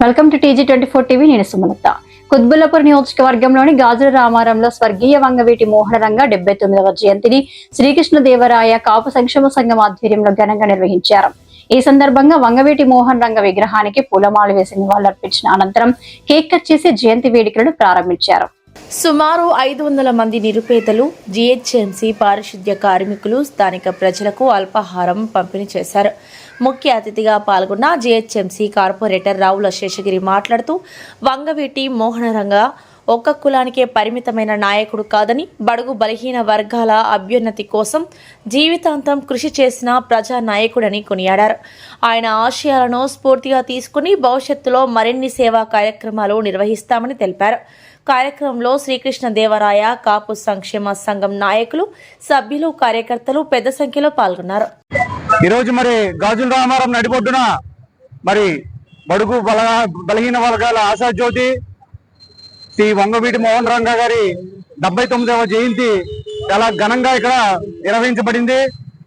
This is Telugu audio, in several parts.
Welcome to TG24 TV. నేను సుమలత. కుత్బుల్లాపూర్ నియోజకవర్గంలోని గాజుల రామారంలో స్వర్గీయ వంగవీటి మోహనరంగ 79వ జయంతిని శ్రీకృష్ణదేవరాయ కాపు సంక్షేమ సంఘం ఆధ్వర్యంలో ఘనంగా నిర్వహించారు. ఈ సందర్భంగా వంగవీటి మోహన్ రంగ విగ్రహానికి పూలమాల వేసి నివాళులర్పించిన అనంతరం కేక్ కట్ చేసి జయంతి వేడుకలను ప్రారంభించారు. సుమారు 500 మంది నిరుపేదలు, GHMC పారిశుద్ధ్య కార్మికులు స్థానిక ప్రజలకు అల్పాహారం పంపిణీ చేశారు. ముఖ్య అతిథిగా పాల్గొన్న GHMC కార్పొరేటర్ రావుల శేషగిరి మాట్లాడుతూ వంగవీటి మోహనరంగ ఒక్క కులానికే పరిమితమైన నాయకుడు కాదని, బడుగు బలహీన వర్గాల అభ్యున్నతి కోసం జీవితాంతం కృషి చేసిన ప్రజా నాయకుడని కొనియాడారు. ఆయన ఆశయాలను స్ఫూర్తిగా తీసుకుని భవిష్యత్తులో మరిన్ని సేవా కార్యక్రమాలు నిర్వహిస్తామని తెలిపారు. కార్యక్రమంలో శ్రీకృష్ణదేవరాయ కాపు సంక్షేమ సంఘం నాయకులు, సభ్యులు, కార్యకర్తలు పెద్ద సంఖ్యలో పాల్గొన్నారు. ఈరోజు మరి గాజుల రామారం నడిబొడ్డున మరి బడుగు బలహీన వర్గాల ఆశాజ్యోతి శ్రీ వంగవీటి మోహన్ రంగ గారి 79వ జయంతి చాలా ఘనంగా ఇక్కడ నిర్వహించబడింది.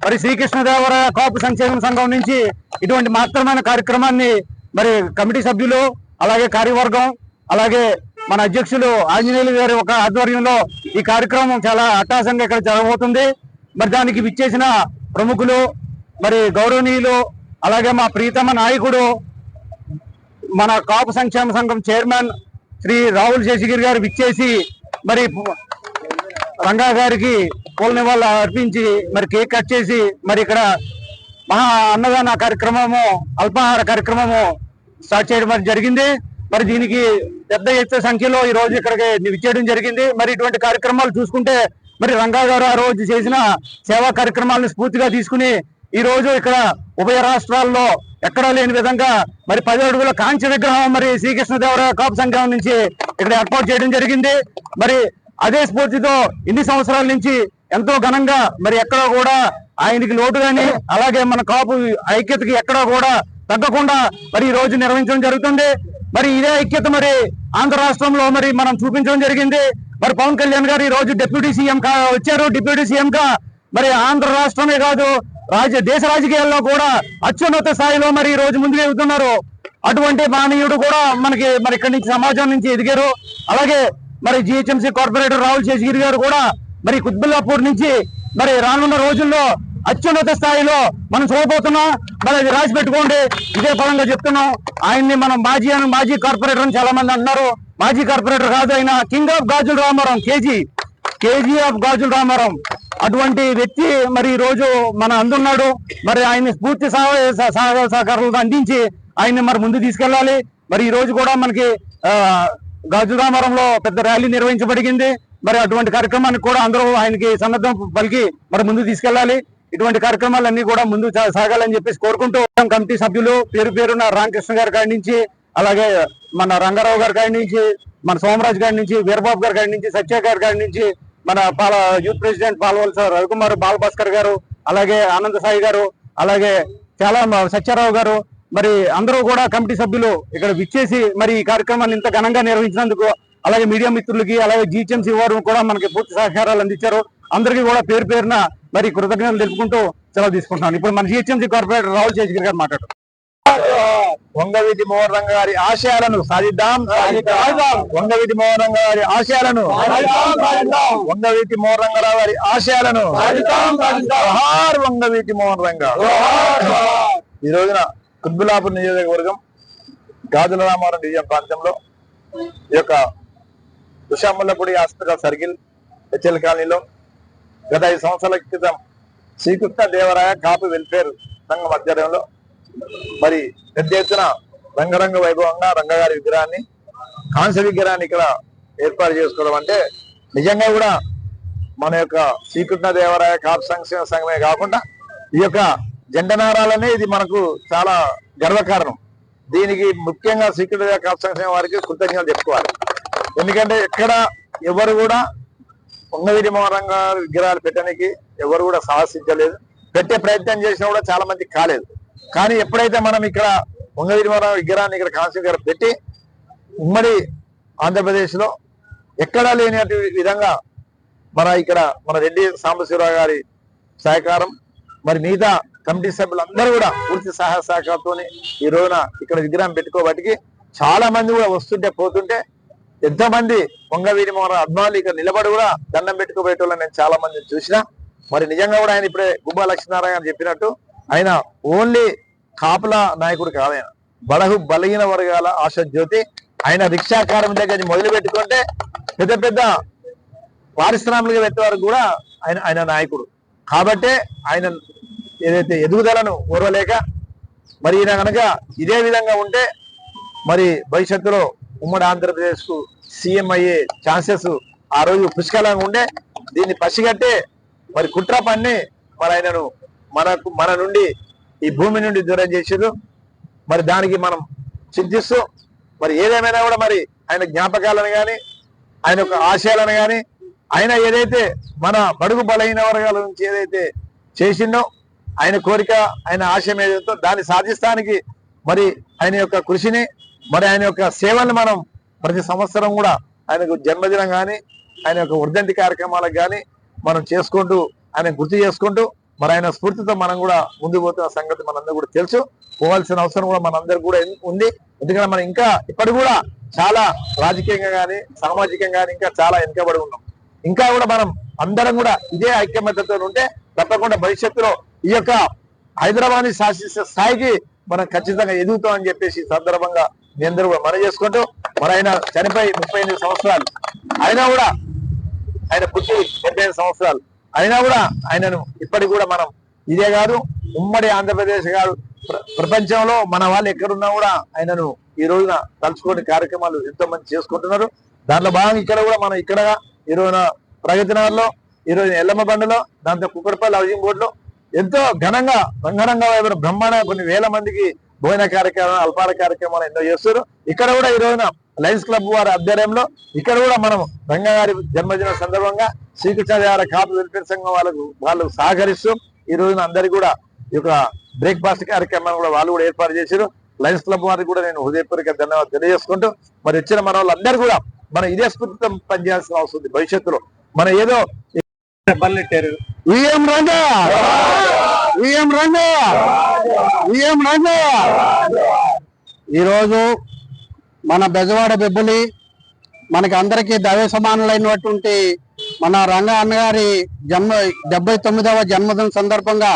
మరి శ్రీకృష్ణదేవరాయ కాపు సంక్షేమ సంఘం నుంచి ఇటువంటి మహత్తరమైన కార్యక్రమాన్ని మరి కమిటీ సభ్యులు, అలాగే కార్యవర్గం, అలాగే మన అధ్యక్షులు ఆంజనేయులు గారి ఒక ఆధ్వర్యంలో ఈ కార్యక్రమం చాలా అట్టాసంగా ఇక్కడ జరగబోతుంది. మరి దానికి విచ్చేసిన ప్రముఖులు, మరి గౌరవనీయులు, అలాగే మా ప్రీతమ నాయకుడు, మన కాపు సంక్షేమ సంఘం చైర్మన్ శ్రీ రావుల శేషగిరి గారు విచ్చేసి మరి రంగా గారికి పూల నివాళులు అర్పించి మరి కేక్ కట్ చేసి మరి ఇక్కడ మహా అన్నదాన కార్యక్రమము, అల్పాహార కార్యక్రమము స్టార్ట్ చేయడం జరిగింది. మరి దీనికి పెద్ద ఎత్తున సంఖ్యలో ఈ రోజు ఇక్కడికి విచ్చేయడం జరిగింది. మరి ఇటువంటి కార్యక్రమాలు చూసుకుంటే మరి రంగా గారు ఆ రోజు చేసిన సేవా కార్యక్రమాలను స్ఫూర్తిగా తీసుకుని ఈ రోజు ఇక్కడ ఉభయ రాష్ట్రాల్లో ఎక్కడా లేని విధంగా మరి 10 అడుగుల కాంస్య విగ్రహం మరి శ్రీకృష్ణదేవరాయ కాపు సంఘం నుంచి ఇక్కడ ఏర్పాటు చేయడం జరిగింది. మరి అదే స్ఫూర్తితో ఇన్ని సంవత్సరాల నుంచి ఎంతో ఘనంగా మరి ఎక్కడా కూడా ఆయనకి లోటు కానీ, అలాగే మన కాపు ఐక్యతకి ఎక్కడా కూడా తగ్గకుండా మరి ఈ రోజు నిర్వహించడం జరుగుతుంది. మరి ఇదే ఐక్యత మరి ఆంధ్ర రాష్ట్రంలో మరి మనం చూపించడం జరిగింది. మరి పవన్ కళ్యాణ్ గారు ఈ రోజు డిప్యూటీ సీఎం వచ్చారు. డిప్యూటీ సీఎం గా మరి ఆంధ్ర రాష్ట్రమే కాదు దేశ రాజకీయాల్లో కూడా అత్యున్నత స్థాయిలో మరి ఈ రోజు ముందుకు వెళ్తున్నారు. అటువంటి మానవుడు కూడా మనకి మరి ఇక్కడి నుంచి సమాజం నుంచి ఎదిగారు. అలాగే మరి GHMC కార్పొరేటర్ రావుల శేషగిరి గారు కూడా మరి కుత్బుల్లాపూర్ నుంచి మరి రానున్న రోజుల్లో అత్యున్నత స్థాయిలో మనం చూడబోతున్నాం. మరి అది రాసి పెట్టుకోండి. ఇదే పరంగా చెప్తున్నాం. ఆయన్ని మనం మాజీ కార్పొరేటర్ అని చాలా మంది అంటున్నారు. మాజీ కార్పొరేటర్ కాదు, ఆయన king of Gajula Ramaram, KG of Gajula Ramaram. అటువంటి వ్యక్తి మరి ఈ రోజు మన అందున్నాడు. మరి ఆయన్ని స్ఫూర్తి సహకారాలు అందించి ఆయన్ని మరి ముందు తీసుకెళ్లాలి. మరి ఈ రోజు కూడా మనకి గాజుల రామారంలో పెద్ద ర్యాలీ నిర్వహించబడింది. మరి అటువంటి కార్యక్రమానికి కూడా అందరూ ఆయనకి సన్నద్ధం పలికి మరి ముందు తీసుకెళ్లాలి. ఇటువంటి కార్యక్రమాలన్నీ కూడా ముందు సాగాలని చెప్పేసి కోరుకుంటూ కమిటీ సభ్యులు పేరున రామకృష్ణ గారి కాడి నుంచి, అలాగే మన రంగారావు గారి కాడి నుంచి, మన సోమరాజు గారి నుంచి, వీరబాబు గారి కాడి నుంచి, సత్య గారి కాడి నుంచి, మన యూత్ ప్రెసిడెంట్ పాల్వలస రవికుమార్ బాలభాస్కర్ గారు, అలాగే ఆనంద సాయి గారు, అలాగే చాలా సత్యారావు గారు, మరి అందరూ కూడా కమిటీ సభ్యులు ఇక్కడ విచ్చేసి మరి ఈ కార్యక్రమాన్ని ఇంత ఘనంగా నిర్వహించినందుకు, అలాగే మీడియా మిత్రులకి, అలాగే GHMC వారు కూడా మనకి పూర్తి సహకారాలు అందించారు. అందరికీ కూడా పేరున మరి కృతజ్ఞతలు తెలుపుకుంటూ సెలవు తీసుకుంటున్నాను. ఇప్పుడు మన GHMC కార్పొరేటర్ రావుల శేషగిరి గారు మాట్లాడారు. వంగవీటి మోహన్ రంగ గారి ఆశయాలను సాధిద్దాం. వంగవీటి మోహన్ రంగ గారి ఆశయాలను వంగవీటి మోహన్ రంగరావు గారి ఆశయాలను వంగవీటి మోహన్ రంగ. ఈ రోజున కుత్బుల్లాపూర్ నియోజకవర్గం గాజుల రామారం డివిజన్ ప్రాంతంలో ఈ యొక్క తుషాముల్లపూడి హాస్పిటల్ సర్కిల్ HL కాలనీలో గత 5 సంవత్సరాల క్రితం శ్రీకృష్ణదేవరాయ కాపు వెల్ఫేర్ సంఘం ఆధ్వర్యంలో మరి పెద్ద ఎత్తున రంగరంగ వైభవంగా రంగగారి విగ్రహాన్ని, కాంస్య విగ్రహాన్ని ఇక్కడ ఏర్పాటు చేసుకోవడం అంటే నిజంగా కూడా మన యొక్క శ్రీకృష్ణదేవరాయ కాపు సంక్షేమ సంఘమే కాకుండా ఈ యొక్క జెండనారాలనే ఇది మనకు చాలా గర్వకారణం. దీనికి ముఖ్యంగా శ్రీకృష్ణదేవరాయ కాపు సంక్షేమ వారికి కృతజ్ఞతలు చెప్పుకోవాలి. ఎందుకంటే ఎక్కడ ఎవరు కూడా వంగవీటి మోహన్ రంగ విగ్రహాలు పెట్టడానికి ఎవరు కూడా సాహసించలేదు. పెట్టే ప్రయత్నం చేసినా కూడా చాలా మంది కాలేదు. కానీ ఎప్పుడైతే మనం ఇక్కడ వంగవీటి మోహన్ రంగ విగ్రహాన్ని ఇక్కడ కాంస్య విగ్రహం పెట్టి ఉమ్మడి ఆంధ్రప్రదేశ్ లో ఎక్కడా లేని విధంగా మన రెడ్డి సాంబశివరావు గారి సహకారం, మరి మిగతా కమిటీ సభ్యులందరూ కూడా పూర్తి సహాయ సహకారంతో ఈ రోజున ఇక్కడ విగ్రహం పెట్టుకోబట్టి చాలా మంది కూడా వస్తుంటే పోతుంటే ఎంతో మంది వంగవీటి మోహన్ అభిమానులు ఇక్కడ నిలబడి కూడా దండం పెట్టుకోబోయేటోళ్ళని నేను చాలా మందిని చూసిన. మరి నిజంగా కూడా ఆయన ఇప్పుడే గుబ్బా లక్ష్మీనారాయణ చెప్పినట్టు ఆయన ఓన్లీ కాపుల నాయకుడు కాదు, ఆయన బలహీన వర్గాల ఆశ జ్యోతి. ఆయన రిక్షా కార్మికుల దగ్గర మొదలు పెట్టుకుంటే పెద్ద పెద్ద పారిశ్రామిక పెట్టే వరకు కూడా ఆయన నాయకుడు. కాబట్టే ఆయన ఏదైతే ఎదుగుదలను ఓర్వలేక మరి ఈయన కనుక ఇదే విధంగా ఉంటే మరి భవిష్యత్తులో ఉమ్మడి ఆంధ్రప్రదేశ్ కు సీఎం అయ్యే ఛాన్సెస్ ఆ రోజు పుష్కలంగా ఉండే. దీన్ని పసిగట్టే మరి కుట్ర పన్ని మరి ఆయనను మన నుండి ఈ భూమి నుండి దూరం చేసారు. మరి దానికి మనం చింతిస్తూ మరి ఏదేమైనా కూడా మరి ఆయన జ్ఞాపకాలను కానీ ఆయన యొక్క ఆశయాలను కానీ ఆయన ఏదైతే మన బడుగు బలహీన వర్గాల నుంచి ఏదైతే చేసిండో ఆయన కోరిక ఆయన ఆశయం ఏదైతే దాన్ని సాధిస్తానికి మరి ఆయన యొక్క కృషిని మరి ఆయన యొక్క సేవల్ని మనం ప్రతి సంవత్సరం కూడా ఆయనకు జన్మదినం కానీ ఆయన యొక్క వర్ధంతి కార్యక్రమాలకు కానీ మనం చేసుకుంటూ ఆయన గుర్తు చేసుకుంటూ మరి ఆయన స్ఫూర్తితో మనం కూడా ముందుకు పోతున్న సంగతి మనందరూ కూడా తెలుసు. పోవాల్సిన అవసరం కూడా మనందరూ కూడా ఉంది. ఎందుకంటే మనం ఇంకా ఇప్పటి కూడా చాలా రాజకీయంగా కానీ సామాజికంగా కానీ ఇంకా చాలా వెనుకబడి ఉన్నాం. ఇంకా కూడా మనం అందరం కూడా ఇదే ఐక్యమత్యతో ఉంటే తప్పకుండా భవిష్యత్తులో ఈ యొక్క హైదరాబాద్ ని శాసించే స్థాయికి మనం ఖచ్చితంగా ఎదుగుతామని చెప్పేసి సందర్భంగా మీ అందరూ కూడా మనం చేసుకుంటూ మరి ఆయన చనిపోయి 38 సంవత్సరాలు అయినా కూడా ఆయన పుట్టి 75 సంవత్సరాలు అయినా కూడా ఆయనను ఇప్పటికి కూడా మనం ఇదే కాదు ఉమ్మడి ఆంధ్రప్రదేశ్ కాదు ప్రపంచంలో మన వాళ్ళు ఎక్కడున్నా కూడా ఆయనను ఈ రోజున తలుచుకోని కార్యక్రమాలు ఎంతో మంది చేసుకుంటున్నారు. దాంట్లో భాగంగా ఇక్కడ కూడా మనం ఇక్కడ ఈ రోజున ప్రగతి నగర్లో ఈ రోజు ఎల్లమ్మ బండిలో దాంతో కుక్కడపల్లి హౌసింగ్ బోర్డులో ఎంతో ఘనంగా రంగరంగ బ్రహ్మాండ కొన్ని వేల మందికి భోజన కార్యక్రమాలు అల్పార కార్యక్రమాలు ఎన్నో చేస్తారు. ఇక్కడ కూడా ఈ రోజున లయన్స్ క్లబ్ వారి ఆధ్వర్యంలో ఇక్కడ కూడా మనం రంగగారి జన్మదిన సందర్భంగా శ్రీకృష్ణదేవరాయ కాపు వెల్ఫేర్ సంఘం వాళ్ళు సహకరిస్తూ ఈ రోజున అందరికీ కూడా ఈ యొక్క బ్రేక్ఫాస్ట్ కార్యక్రమాన్ని కూడా వాళ్ళు కూడా ఏర్పాటు చేశారు. లయన్స్ క్లబ్ వారికి కూడా నేను హృదయపూర్వక ధన్యవాదాలు తెలియజేసుకుంటూ మరి వచ్చిన మన వాళ్ళందరూ కూడా మనం ఇదే స్ఫూర్తితో పనిచేయాల్సిన అవసరం ఉంది. భవిష్యత్తులో మనం ఏదో బల్లెట్టారు ఈరోజు మన బెజవాడ బెబ్బులి మనకి అందరికీ దైవ సమానులైనటువంటి మన రంగ అన్నగారి 79వ జన్మదిన సందర్భంగా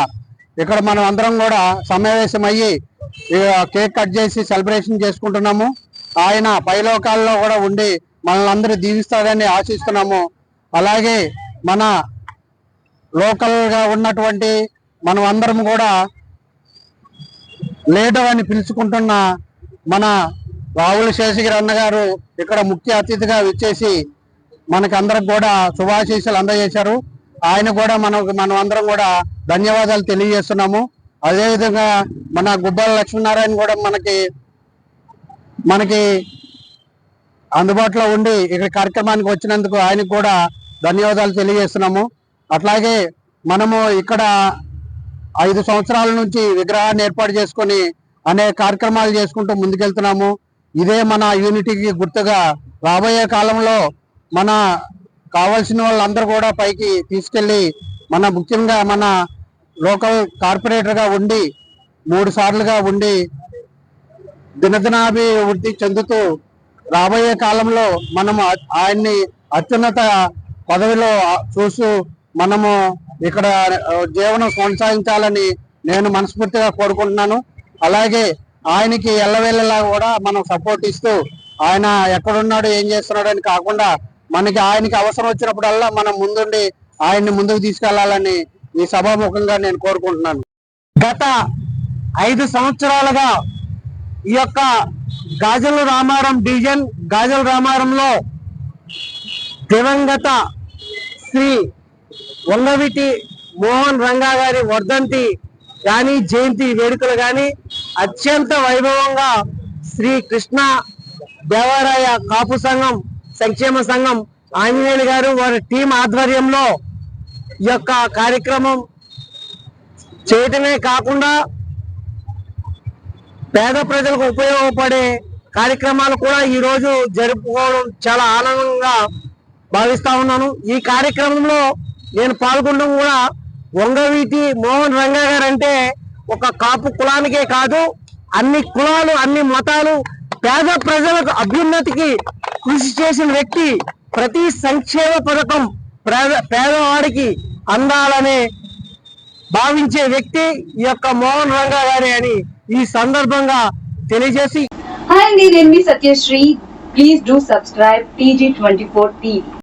ఇక్కడ మనం అందరం కూడా సమావేశం అయ్యి కేక్ కట్ చేసి సెలబ్రేషన్ చేసుకుంటున్నాము. ఆయన పైలోకాల్లో కూడా ఉండి మనల్ని అందరూ దీవిస్తాడని ఆశిస్తున్నాము. అలాగే మన లోకల్ గా ఉన్నటువంటి మనం అందరం కూడా లీడర్ అని పిలుచుకుంటున్న మన రావుల శేషగిరి అన్నగారు ఇక్కడ ముఖ్య అతిథిగా విచ్చేసి మనకి అందరికి కూడా శుభాశీస్సులు అందజేశారు. ఆయన కూడా మనం అందరం కూడా ధన్యవాదాలు తెలియజేస్తున్నాము. అదేవిధంగా మన గుబ్బాల లక్ష్మీనారాయణ కూడా మనకి అందుబాటులో ఉండి ఇక్కడ కార్యక్రమానికి వచ్చినందుకు ఆయనకు కూడా ధన్యవాదాలు తెలియజేస్తున్నాము. అట్లాగే మనము ఇక్కడ 5 సంవత్సరాల నుంచి విగ్రహాన్ని ఏర్పాటు చేసుకొని అనేక కార్యక్రమాలు చేసుకుంటూ ముందుకెళ్తున్నాము. ఇదే మన యూనిటీకి గుర్తుగా రాబోయే కాలంలో మన కావాల్సిన వాళ్ళందరూ కూడా పైకి తీసుకెళ్లి ముఖ్యంగా మన లోకల్ కార్పొరేటర్గా ఉండి 3 సార్లుగా ఉండి దినదినాభివృద్ధి చెందుతూ రాబోయే కాలంలో మనము ఆయన్ని అత్యున్నత పదవిలో చూస్తూ మనము ఇక్కడ జీవనం కొనసాగించాలని నేను మనస్ఫూర్తిగా కోరుకుంటున్నాను. అలాగే ఆయనకి ఎల్లవేళలా కూడా మనం సపోర్ట్ ఇస్తూ ఆయన ఎక్కడున్నాడు ఏం చేస్తున్నాడు అని కాకుండా ఆయనకి అవసరం వచ్చినప్పుడల్లా మనం ముందుండి ఆయన్ని ముందుకు తీసుకెళ్లాలని ఈ సభాముఖంగా నేను కోరుకుంటున్నాను. గత 5 సంవత్సరాలుగా ఈ యొక్క గాజుల రామారం డివిజన్ గాజుల రామారంలో దివంగత శ్రీ వంగవీటి మోహన్ రంగా గారి వర్ధంతి కానీ జయంతి వేడుకలు కానీ అత్యంత వైభవంగా శ్రీ కృష్ణ దేవరాయ కాపు సంఘం సంక్షేమ సంఘం ఆంజనేయులు గారు వారి టీం ఆధ్వర్యంలో ఈ యొక్క కార్యక్రమం చేయటమే కాకుండా పేద ప్రజలకు ఉపయోగపడే కార్యక్రమాలు కూడా ఈ రోజు జరుపుకోవడం చాలా ఆనందంగా భావిస్తా ఉన్నాను. ఈ కార్యక్రమంలో నేను పాల్గొనడం కూడా వంగవీటి మోహన్ రంగా గారు అంటే ఒక కాపు కులానికే కాదు అన్ని కులాలు అన్ని మతాలు పేద ప్రజలకు అభ్యున్నతికి కృషి చేసిన వ్యక్తి. ప్రతి సంక్షేమ పథకం పేదవాడికి అందాలని భావించే వ్యక్తి ఈ యొక్క మోహన్ రంగా గారి అని ఈ సందర్భంగా తెలియజేసి, హాయ్ అండి, నేను మీ Satyasri. Please do subscribe TG24 TV.